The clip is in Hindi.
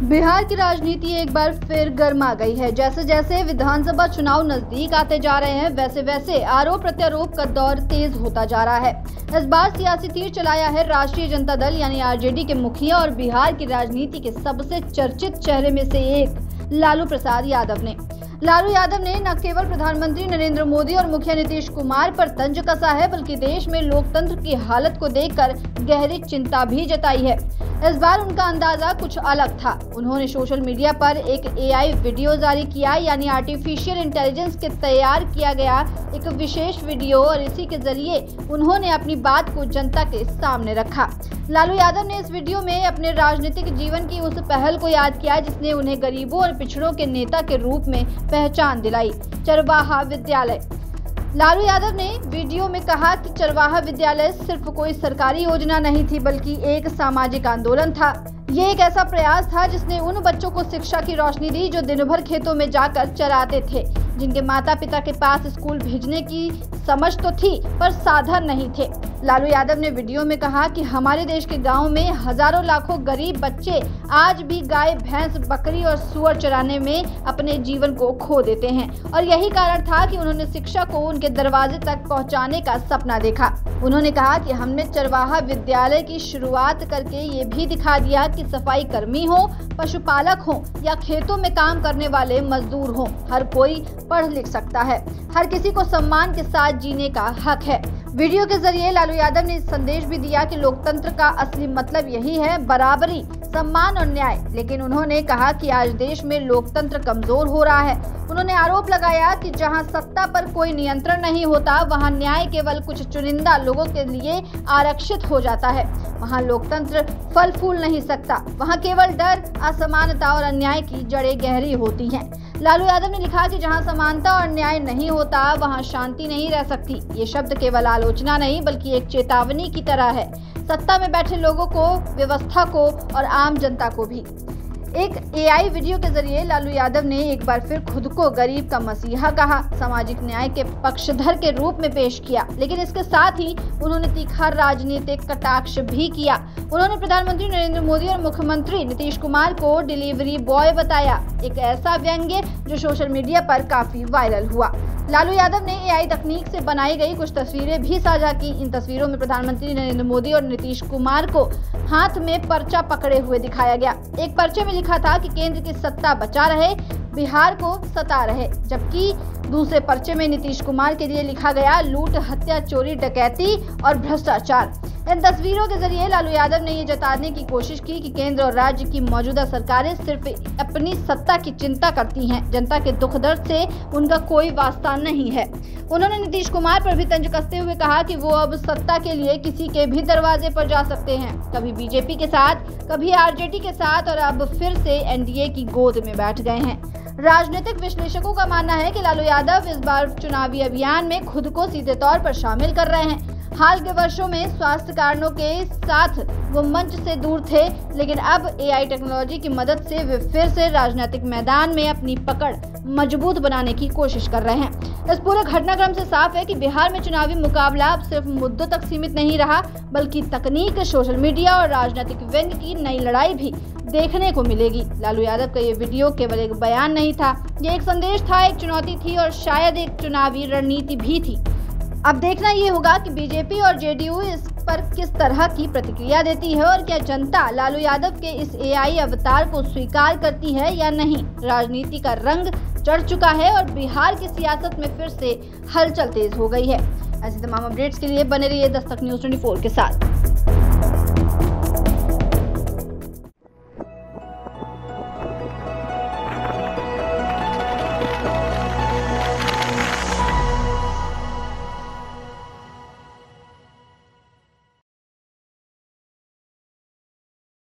बिहार की राजनीति एक बार फिर गर्मा गई है। जैसे जैसे विधानसभा चुनाव नजदीक आते जा रहे हैं, वैसे वैसे आरोप प्रत्यारोप का दौर तेज होता जा रहा है। इस बार सियासी तीर चलाया है राष्ट्रीय जनता दल यानी आरजेडी के मुखिया और बिहार की राजनीति के सबसे चर्चित चेहरे में से एक लालू प्रसाद यादव ने। लालू यादव ने न केवल प्रधानमंत्री नरेंद्र मोदी और मुखिया नीतीश कुमार पर तंज कसा है, बल्कि देश में लोकतंत्र की हालत को देखकर गहरी चिंता भी जताई है। इस बार उनका अंदाजा कुछ अलग था। उन्होंने सोशल मीडिया पर एक एआई वीडियो जारी किया, यानी आर्टिफिशियल इंटेलिजेंस के तैयार किया गया एक विशेष वीडियो, और इसी के जरिए उन्होंने अपनी बात को जनता के सामने रखा। लालू यादव ने इस वीडियो में अपने राजनीतिक जीवन की उस पहल को याद किया जिसने उन्हें गरीबों और पिछड़ों के नेता के रूप में पहचान दिलाई, चरवाहा विद्यालय। लालू यादव ने वीडियो में कहा कि चरवाहा विद्यालय सिर्फ कोई सरकारी योजना नहीं थी, बल्कि एक सामाजिक आंदोलन था। ये एक ऐसा प्रयास था जिसने उन बच्चों को शिक्षा की रोशनी दी जो दिन भर खेतों में जाकर चराते थे, जिनके माता पिता के पास स्कूल भेजने की समझ तो थी पर साधन नहीं थे। लालू यादव ने वीडियो में कहा कि हमारे देश के गांव में हजारों लाखों गरीब बच्चे आज भी गाय, भैंस, बकरी और सुअर चराने में अपने जीवन को खो देते हैं, और यही कारण था कि उन्होंने शिक्षा को उनके दरवाजे तक पहुंचाने का सपना देखा। उन्होंने कहा कि हमने चरवाहा विद्यालय की शुरुआत करके ये भी दिखा दिया कि सफाई कर्मी हो, पशुपालक हो या खेतों में काम करने वाले मजदूर हो, हर कोई पढ़ लिख सकता है। हर किसी को सम्मान के साथ जीने का हक है। वीडियो के जरिए लालू यादव ने संदेश भी दिया कि लोकतंत्र का असली मतलब यही है, बराबरी, सम्मान और न्याय। लेकिन उन्होंने कहा कि आज देश में लोकतंत्र कमजोर हो रहा है। उन्होंने आरोप लगाया कि जहां सत्ता पर कोई नियंत्रण नहीं होता, वहां न्याय केवल कुछ चुनिंदा लोगों के लिए आरक्षित हो जाता है। वहां लोकतंत्र फल फूल नहीं सकता, वहां केवल डर, असमानता और अन्याय की जड़ें गहरी होती हैं। लालू यादव ने लिखा कि जहां समानता और न्याय नहीं होता, वहां शांति नहीं रह सकती। ये शब्द केवल आलोचना नहीं, बल्कि एक चेतावनी की तरह है, सत्ता में बैठे लोगों को, व्यवस्था को और आम जनता को भी। एक एआई वीडियो के जरिए लालू यादव ने एक बार फिर खुद को गरीब का मसीहा कहा, सामाजिक न्याय के पक्षधर के रूप में पेश किया, लेकिन इसके साथ ही उन्होंने तीखा राजनीतिक कटाक्ष भी किया। उन्होंने प्रधानमंत्री नरेंद्र मोदी और मुख्यमंत्री नीतीश कुमार को डिलीवरी बॉय बताया, एक ऐसा व्यंग्य जो सोशल मीडिया पर काफी वायरल हुआ। लालू यादव ने एआई तकनीक से बनाई गई कुछ तस्वीरें भी साझा की। इन तस्वीरों में प्रधानमंत्री नरेंद्र मोदी और नीतीश कुमार को हाथ में पर्चा पकड़े हुए दिखाया गया। एक पर्चे में लिखा था कि केंद्र की सत्ता बचा रहे, बिहार को सता रहे, जबकि दूसरे पर्चे में नीतीश कुमार के लिए लिखा गया लूट, हत्या, चोरी, डकैती और भ्रष्टाचार। इन तस्वीरों के जरिए लालू यादव ने ये जताने की कोशिश की कि केंद्र और राज्य की मौजूदा सरकारें सिर्फ अपनी सत्ता की चिंता करती हैं, जनता के दुख दर्द से उनका कोई वास्ता नहीं है। उन्होंने नीतीश कुमार पर भी तंज कसते हुए कहा कि वो अब सत्ता के लिए किसी के भी दरवाजे पर जा सकते हैं, कभी बीजेपी के साथ, कभी आरजेडी के साथ, और अब फिर से एनडीए की गोद में बैठ गए हैं। राजनीतिक विश्लेषकों का मानना है कि लालू यादव इस बार चुनावी अभियान में खुद को सीधे तौर पर शामिल कर रहे हैं। हाल के वर्षों में स्वास्थ्य कारणों के साथ वो मंच से दूर थे, लेकिन अब एआई टेक्नोलॉजी की मदद से वे फिर से राजनीतिक मैदान में अपनी पकड़ मजबूत बनाने की कोशिश कर रहे हैं। इस पूरे घटनाक्रम से साफ है कि बिहार में चुनावी मुकाबला अब सिर्फ मुद्दों तक सीमित नहीं रहा, बल्कि तकनीक, सोशल मीडिया और राजनीतिक व्यंग्य की नई लड़ाई भी देखने को मिलेगी। लालू यादव का ये वीडियो केवल एक बयान नहीं था, ये एक संदेश था, एक चुनौती थी और शायद एक चुनावी रणनीति भी थी। अब देखना ये होगा कि बीजेपी और जेडीयू इस पर किस तरह की प्रतिक्रिया देती है, और क्या जनता लालू यादव के इस एआई अवतार को स्वीकार करती है या नहीं। राजनीति का रंग चढ़ चुका है और बिहार की सियासत में फिर से हलचल तेज हो गई है। ऐसे तमाम अपडेट्स के लिए बने रहिए दस्तक न्यूज़ 24 के साथ।